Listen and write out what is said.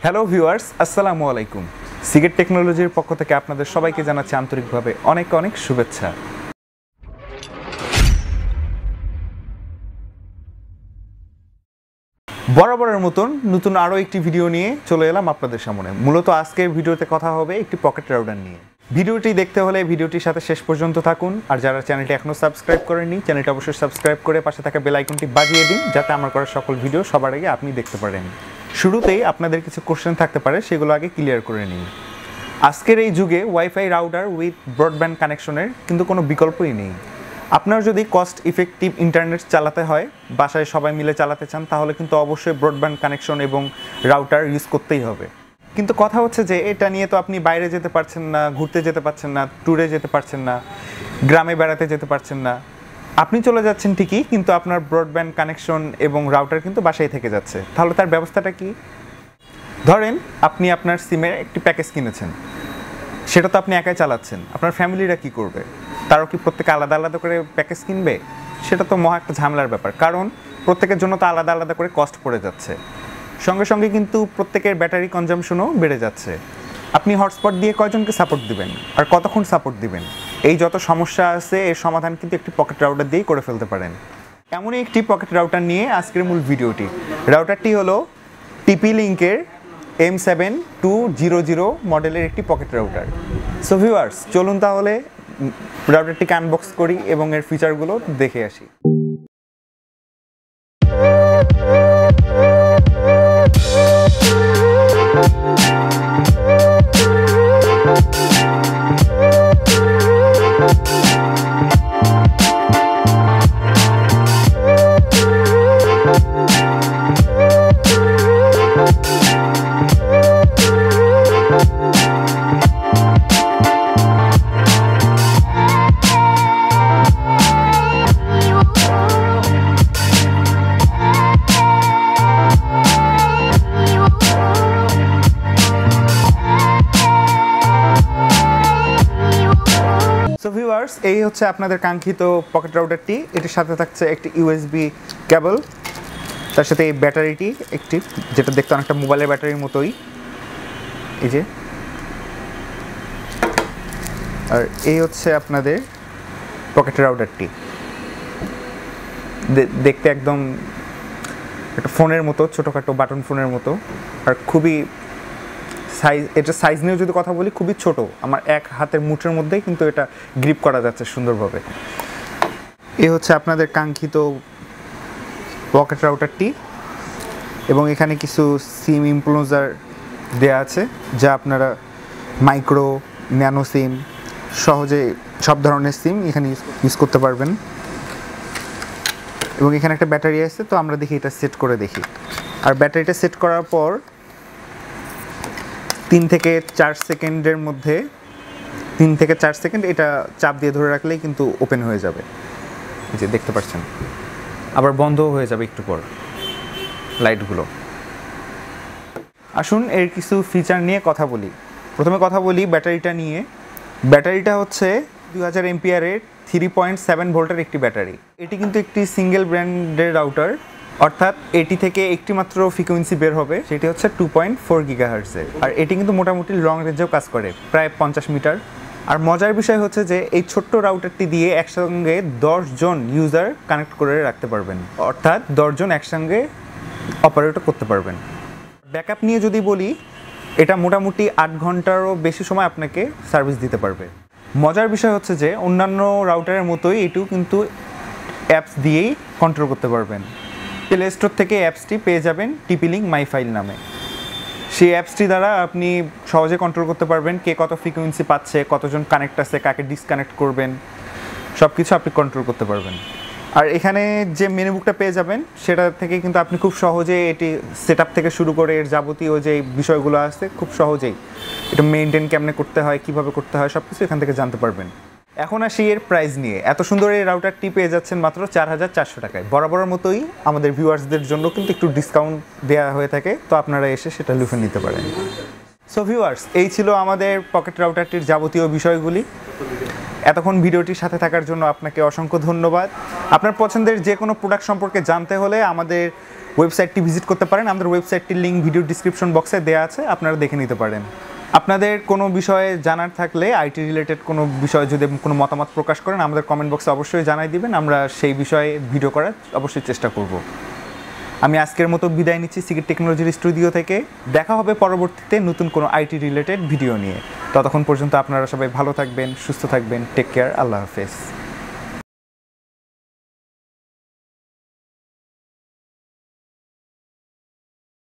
Hello viewers, আসসালামু আলাইকুম। Seagate টেকনোলজির পক্ষ থেকে আপনাদের সবাইকে জানাচ্ছি আন্তরিকভাবে অনেক অনেক শুভেচ্ছা। বরাবরের মতন নতুন আরও একটি ভিডিও নিয়ে চলে এলাম আপনাদের সামনে। মূলত আজকের ভিডিওতে কথা হবে একটি পকেট রাউটার নিয়ে। ভিডিওটি দেখতে হলে ভিডিওটির সাথে শেষ পর্যন্ত থাকুন। আর যারা চ্যানেলটি এখনও সাবস্ক্রাইব করেননি, চ্যানেলটি অবশ্যই সাবস্ক্রাইব করে পাশে থাকা বেল আইকনটি বাজিয়ে দিন, যাতে আমার করা সকল ভিডিও সবার আগে আপনি দেখতে পারেন। শুরুতেই আপনাদের কিছু কোশ্চেন থাকতে পারে, সেগুলো আগে ক্লিয়ার করে নিন। আজকের এই যুগে ওয়াইফাই রাউটার উইথ ব্রডব্যান্ড কানেকশনের কিন্তু কোনো বিকল্পই নেই। আপনার যদি কস্ট ইফেক্টিভ ইন্টারনেট চালাতে হয়, বাসায় সবাই মিলে চালাতে চান, তাহলে কিন্তু অবশ্যই ব্রডব্যান্ড কানেকশন এবং রাউটার ইউজ করতেই হবে। কিন্তু কথা হচ্ছে যে এটা নিয়ে তো আপনি বাইরে যেতে পারছেন না, ঘুরতে যেতে পারছেন না, ট্যুরে যেতে পারছেন না, গ্রামে বেড়াতে যেতে পারছেন না। আপনি চলে যাচ্ছেন ঠিকই, কিন্তু আপনার ব্রডব্যান্ড কানেকশন এবং রাউটার কিন্তু বাসায় থেকে যাচ্ছে। তাহলে তার ব্যবস্থাটা কি? ধরেন আপনি আপনার সিমের একটি প্যাকেজ কিনেছেন, সেটা তো আপনি একাই চালাচ্ছেন। আপনার ফ্যামিলিরা কি করবে? তারাও কি প্রত্যেকে আলাদা আলাদা করে প্যাকেজ কিনবে? সেটা তো মহা একটা ঝামেলার ব্যাপার, কারণ প্রত্যেকের জন্য তো আলাদা আলাদা করে কস্ট পড়ে যাচ্ছে। সঙ্গে সঙ্গে কিন্তু প্রত্যেকের ব্যাটারি কনজামশনও বেড়ে যাচ্ছে। আপনি হটস্পট দিয়ে কয়জনকে সাপোর্ট দিবেন আর কতক্ষণ সাপোর্ট দিবেন? এই যত সমস্যা আছে, এর সমাধান কিন্তু একটি পকেট রাউটার দিয়েই করে ফেলতে পারেন। এমনই একটি পকেট রাউটার নিয়ে আজকের মূল ভিডিওটি। রাউটারটি হলো TP-Link'ের M7200 মডেলের একটি পকেট রাউটার। সো ভিউয়ার্স, চলুন তাহলে রাউটারটিকে আনবক্স করি এবং এর ফিচারগুলো দেখে আসি। এই হচ্ছে আপনাদের কাঙ্ক্ষিত পকেট রাউটারটি। এটির সাথে থাকছে একটি USB কেবল, তার সাথে এই ব্যাটারিটি একটি, যেটা দেখতে অনেকটা মোবাইলের ব্যাটারির মতোই, এই যে। আর এই হচ্ছে আপনাদের পকেট রাউটারটি। দেখতে একদম একটা ফোনের মতো, ছোটোখাটো বাটন ফোনের মতো। আর খুবই সাইজ, এটা সাইজ নিয়েও যদি কথা বলি, খুবই ছোট। আমার এক হাতের মুঠের মধ্যেই কিন্তু এটা গ্রিপ করা যাচ্ছে সুন্দরভাবে। এই হচ্ছে আপনাদের কাঙ্ক্ষিত পকেট রাউটারটি, এবং এখানে কিছু সিম ইমপ্লোজার দেয়া আছে, যা আপনারা মাইক্রো, ন্যানো সিম, সহজে সব ধরনের সিম এখানে ইউজ করতে পারবেন। এবং এখানে একটা ব্যাটারি আছে, তো আমরা দেখি এটা সেট করে দেখি। আর ব্যাটারিটা সেট করার পর 3 থেকে 4 সেকেন্ডের মধ্যে, 3 থেকে 4 সেকেন্ড এটা চাপ দিয়ে ধরে রাখলেই কিন্তু ওপেন হয়ে যাবে, এই যে দেখতে পাচ্ছেন। আবার বন্ধও হয়ে যাবে একটু পর লাইটগুলো। আসুন এর কিছু ফিচার নিয়ে কথা বলি। প্রথমে কথা বলি ব্যাটারিটা নিয়ে। ব্যাটারিটা হচ্ছে 2000 এমপিআরের 3.7 ভোল্টের একটি ব্যাটারি। এটি কিন্তু একটি সিঙ্গেল ব্র্যান্ডের রাউটার, অর্থাৎ এটি থেকে একটি মাত্র ফ্রিকোয়েন্সি বের হবে, সেটি হচ্ছে 2.4 গিগাহার্টজের। আর এটি কিন্তু মোটামুটি লং রেঞ্জেও কাজ করে, প্রায় 50 মিটার। আর মজার বিষয় হচ্ছে যে এই ছোট্ট রাউটারটি দিয়ে একসঙ্গে 10 জন ইউজার কানেক্ট করে রাখতে পারবেন, অর্থাৎ 10 জন একসঙ্গে অপারেট করতে পারবেন। ব্যাকআপ নিয়ে যদি বলি, এটা মোটামুটি 8 ঘন্টারও বেশি সময় আপনাকে সার্ভিস দিতে পারবে। মজার বিষয় হচ্ছে যে অন্যান্য রাউটারের মতোই এটিও কিন্তু অ্যাপস দিয়েই কন্ট্রোল করতে পারবেন। প্লে স্টোর থেকে অ্যাপসটি পেয়ে যাবেন tpMiFi নামে। সেই অ্যাপসটি দ্বারা আপনি সহজে কন্ট্রোল করতে পারবেন কে কত ফ্রিকোয়েন্সি পাচ্ছে, কতজন কানেক্ট আছে, কাকে ডিসকানেক্ট করবেন, সব কিছু আপনি কন্ট্রোল করতে পারবেন। আর এখানে যে মেনু বুকটা পেয়ে যাবেন, সেটা থেকে কিন্তু আপনি খুব সহজে এটি সেট আপ থেকে শুরু করে এর যাবতীয় যে বিষয়গুলো আছে, খুব সহজেই এটা মেনটেন কেমনে করতে হয়, কীভাবে করতে হয়, সব কিছু এখান থেকে জানতে পারবেন। এখন আসি এর প্রাইস নিয়ে। এত সুন্দর এই রাউটারটি পেয়ে যাচ্ছেন মাত্র 4400 টাকায়। বরাবরের মতোই আমাদের ভিউয়ার্সদের জন্য কিন্তু একটু ডিসকাউন্ট দেওয়া হয়ে থাকে, তো আপনারা এসে সেটা লুফে নিতে পারেন। সো ভিউয়ার্স, এই ছিল আমাদের পকেট রাউটারটির যাবতীয় বিষয়গুলি। এতক্ষণ ভিডিওটির সাথে থাকার জন্য আপনাকে অসংখ্য ধন্যবাদ। আপনার পছন্দের যে কোনো প্রোডাক্ট সম্পর্কে জানতে হলে আমাদের ওয়েবসাইটটি ভিজিট করতে পারেন। আমাদের ওয়েবসাইটটির লিঙ্ক ভিডিও ডিসক্রিপশন বক্সে দেওয়া আছে, আপনারা দেখে নিতে পারেন। আপনাদের কোনো বিষয়ে জানার থাকলে আইটি রিলেটেড কোনো বিষয়ে যদি কোনো মতামত প্রকাশ করেন আমাদের কমেন্ট বক্সে অবশ্যই জানাই দিবেন, আমরা সেই বিষয়ে ভিডিও করার অবশ্যই চেষ্টা করব। আমি আজকের মতো বিদায় নিচ্ছি সিগেট টেকনোলজির স্টুডিও থেকে। দেখা হবে পরবর্তীতে নতুন কোনো আইটি রিলেটেড ভিডিও নিয়ে। ততক্ষণ পর্যন্ত আপনারা সবাই ভালো থাকবেন, সুস্থ থাকবেন। টেক কেয়ার, আল্লাহ হাফেজ।